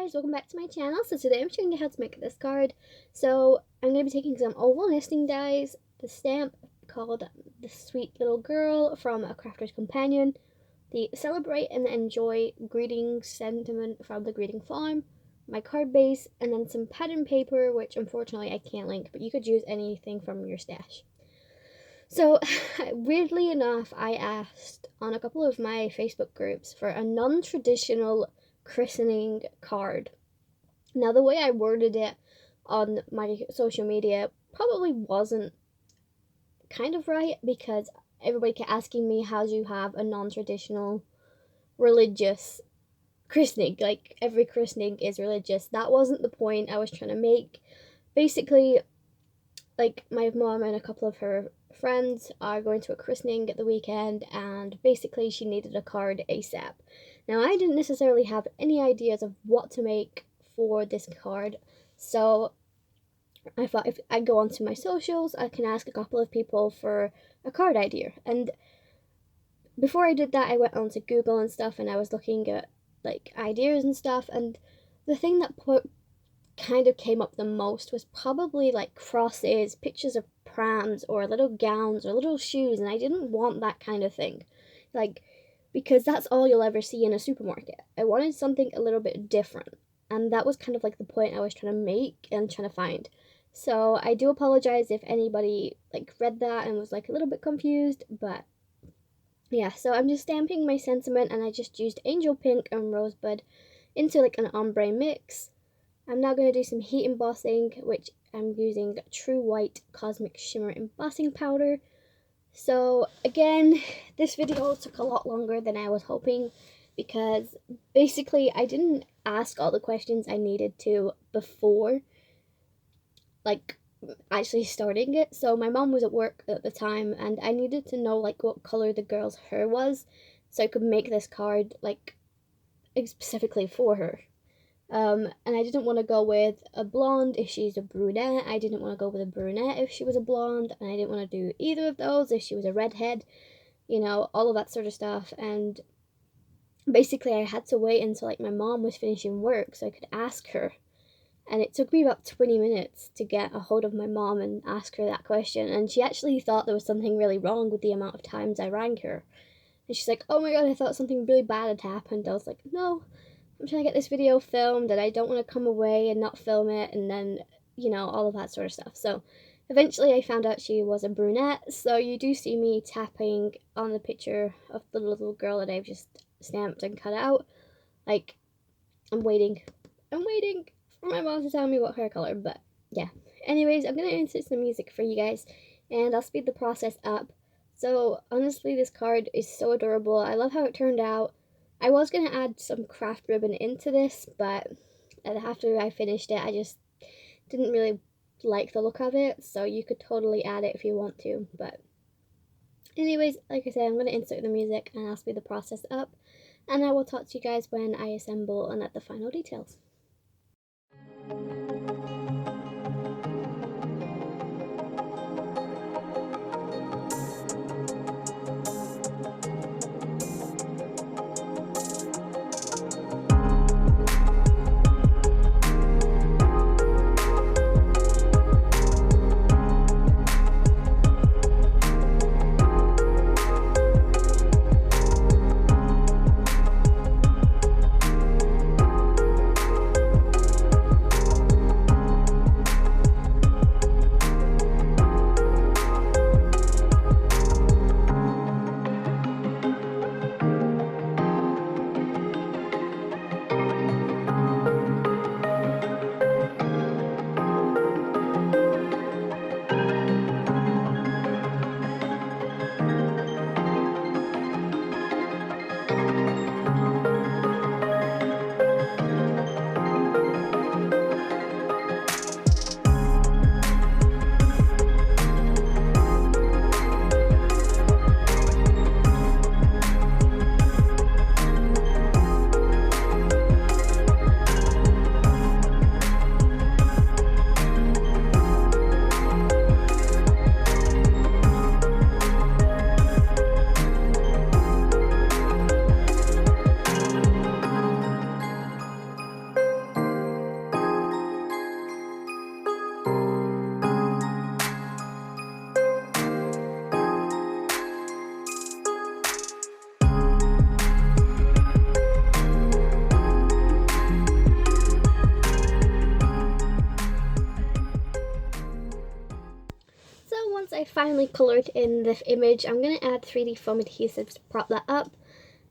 guys, welcome back to my channel. So today I'm showing you how to make this card. So I'm going to be taking some oval nesting dies, the stamp called The Sweet Little Girl from A Crafter's Companion, the Celebrate and Enjoy greeting sentiment from the Greeting Farm, my card base, and then some pattern paper, which unfortunately I can't link, but you could use anything from your stash. So, weirdly enough, I asked on a couple of my Facebook groups for a non-traditional christening card. Now, the way I worded it on my social media probably wasn't kind of right, because everybody kept asking me, how do you have a non-traditional religious christening? Like, every christening is religious. That wasn't the point I was trying to make. Basically, like, my mom and a couple of her friends are going to a christening at the weekend, and basically she needed a card ASAP. Now, I didn't necessarily have any ideas of what to make for this card, so I thought if I go onto my socials, I can ask a couple of people for a card idea. And before I did that, I went onto Google and stuff, and I was looking at like ideas and stuff, and the thing that kind of came up the most was probably like crosses, pictures of prams, or little gowns, or little shoes, and I didn't want that kind of thing, like, because that's all you'll ever see in a supermarket. I wanted something a little bit different, and that was kind of like the point I was trying to make and trying to find. So I do apologize if anybody like read that and was like a little bit confused, but yeah, so I'm just stamping my sentiment, and I just used Angel Pink and Rosebud into like an ombre mix. I'm now going to do some heat embossing, which I'm using True White Cosmic Shimmer Embossing Powder. So again, this video took a lot longer than I was hoping, because basically I didn't ask all the questions I needed to before like actually starting it. So my mom was at work at the time, and I needed to know like what color the girl's hair was so I could make this card like specifically for her. And I didn't want to go with a blonde if she's a brunette. I didn't want to go with a brunette if she was a blonde, and I didn't want to do either of those if she was a redhead, you know, all of that sort of stuff. And basically I had to wait until like my mom was finishing work so I could ask her, and it took me about 20 minutes to get a hold of my mom and ask her that question, and she actually thought there was something really wrong with the amount of times I rang her, and she's like, oh my god, I thought something really bad had happened. I was like, no, I'm trying to get this video filmed, and I don't want to come away and not film it, and then, you know, all of that sort of stuff. So eventually I found out she was a brunette, so you do see me tapping on the picture of the little girl that I've just stamped and cut out. Like, I'm waiting for my mom to tell me what hair color, but yeah. Anyways, I'm going to insert some music for you guys, and I'll speed the process up. So honestly, this card is so adorable. I love how it turned out. I was going to add some craft ribbon into this, but after I finished it, I just didn't really like the look of it, so you could totally add it if you want to. But anyways, like I said, I'm going to insert the music, and I'll speed the process up, and I will talk to you guys when I assemble and add the final details. finally coloured in the image. I'm going to add 3D foam adhesive to prop that up,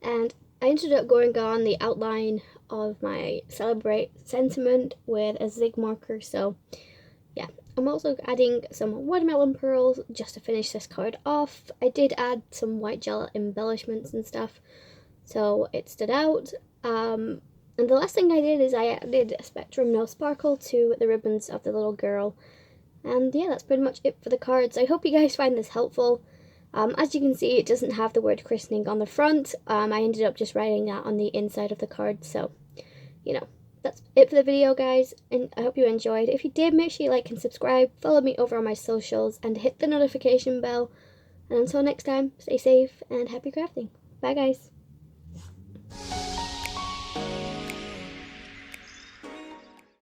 and I ended up going on the outline of my Celebrate sentiment with a zig marker. So yeah, I'm also adding some watermelon pearls just to finish this card off. I did add some white gel embellishments and stuff, so it stood out. And the last thing I did is I added a Spectrum No Sparkle to the ribbons of the little girl. And yeah, that's pretty much it for the cards. I hope you guys find this helpful. As you can see, it doesn't have the word christening on the front. I ended up just writing that on the inside of the card. So, you know, that's it for the video, guys. And I hope you enjoyed. If you did, make sure you like and subscribe. Follow me over on my socials and hit the notification bell. And until next time, stay safe and happy crafting. Bye, guys.